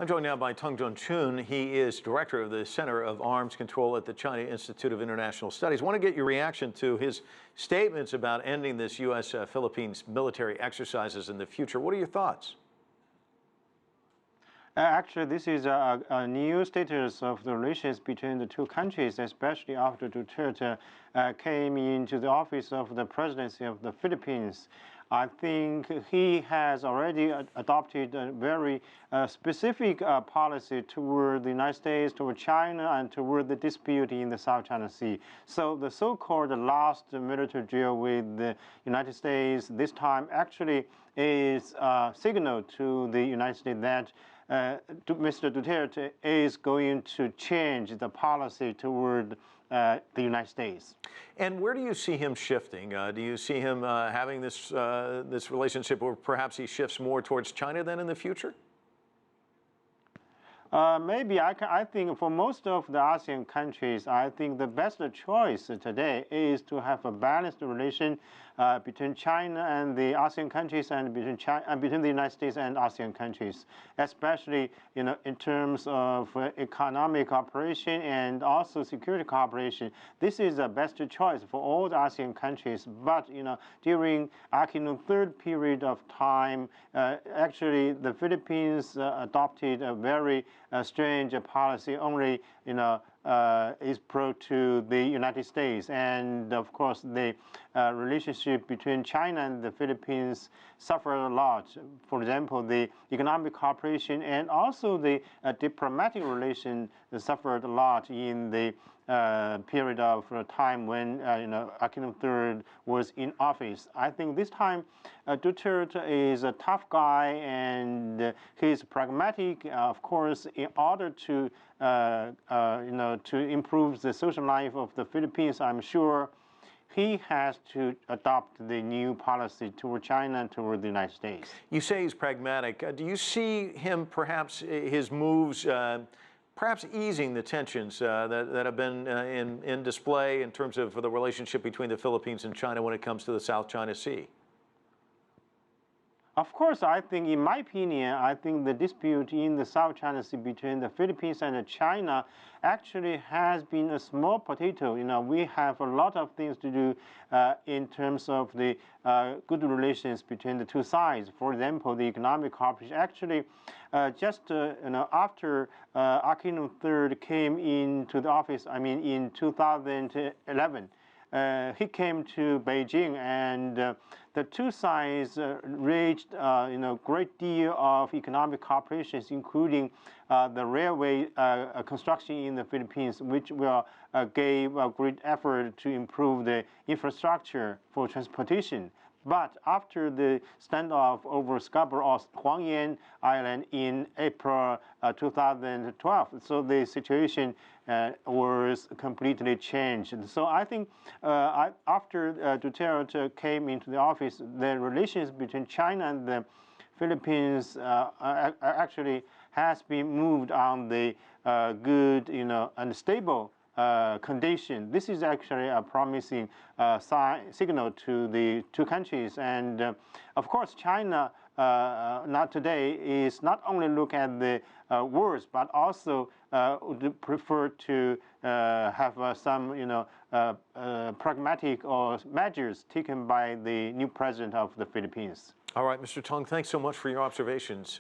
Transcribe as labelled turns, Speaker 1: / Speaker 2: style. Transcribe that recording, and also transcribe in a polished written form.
Speaker 1: I'm joined now by Teng Jianqun. He is director of the Center of Arms Control at the China Institute of International Studies. I want to get your reaction to his statements about ending this U.S.-Philippines military exercises in the future. What are your thoughts?
Speaker 2: Actually, this is a new status of the relations between the two countries, especially after Duterte came into the office of the presidency of the Philippines. I think he has already adopted a very specific policy toward the United States, toward China, and toward the dispute in the South China Sea. So the so-called last military deal with the United States this time actually is a signal to the United States that Mr. Duterte is going to change the policy toward the United States.
Speaker 1: And where do you see him shifting? Do you see him having this relationship where perhaps he shifts more towards China then in the future?
Speaker 2: Maybe I think for most of the ASEAN countries, I think the best choice today is to have a balanced relation between China and the ASEAN countries, and between the United States and ASEAN countries, especially in terms of economic cooperation and also security cooperation. This is the best choice for all the ASEAN countries. But during Aquino third period of time, actually the Philippines adopted a very strange policy, only is pro to the United States, and of course the relationship between China and the Philippines suffered a lot. For example, the economic cooperation and also the diplomatic relation suffered a lot in the period of time when Aquino III was in office. I think this time Duterte is a tough guy, and he's pragmatic. Of course, in order to to improve the social life of the Philippines, I'm sure he has to adopt the new policy toward China and toward the United States.
Speaker 1: You say he's pragmatic. Do you see him, perhaps his moves, perhaps easing the tensions that have been in display in terms of the relationship between the Philippines and China when it comes to the South China Sea?
Speaker 2: Of course, I think, in my opinion, I think the dispute in the South China Sea between the Philippines and China actually has been a small potato. We have a lot of things to do in terms of the good relations between the two sides. For example, the economic cooperation. Actually, just after Aquino III came into the office, I mean in 2011. He came to Beijing, and the two sides reached great deal of economic cooperation, including the railway construction in the Philippines, which will gave a great effort to improve the infrastructure for transportation. But after the standoff over Scarborough or Huangyan Island in April 2012, so the situation was completely changed. So I think after Duterte came into the office, the relations between China and the Philippines actually has been moved on the good, and stable condition. This is actually a promising signal to the two countries. And of course, China not today is not only look at the words, but also would prefer to have some pragmatic or measures taken by the new president of the Philippines.
Speaker 1: All right, Mr. Teng, thanks so much for your observations.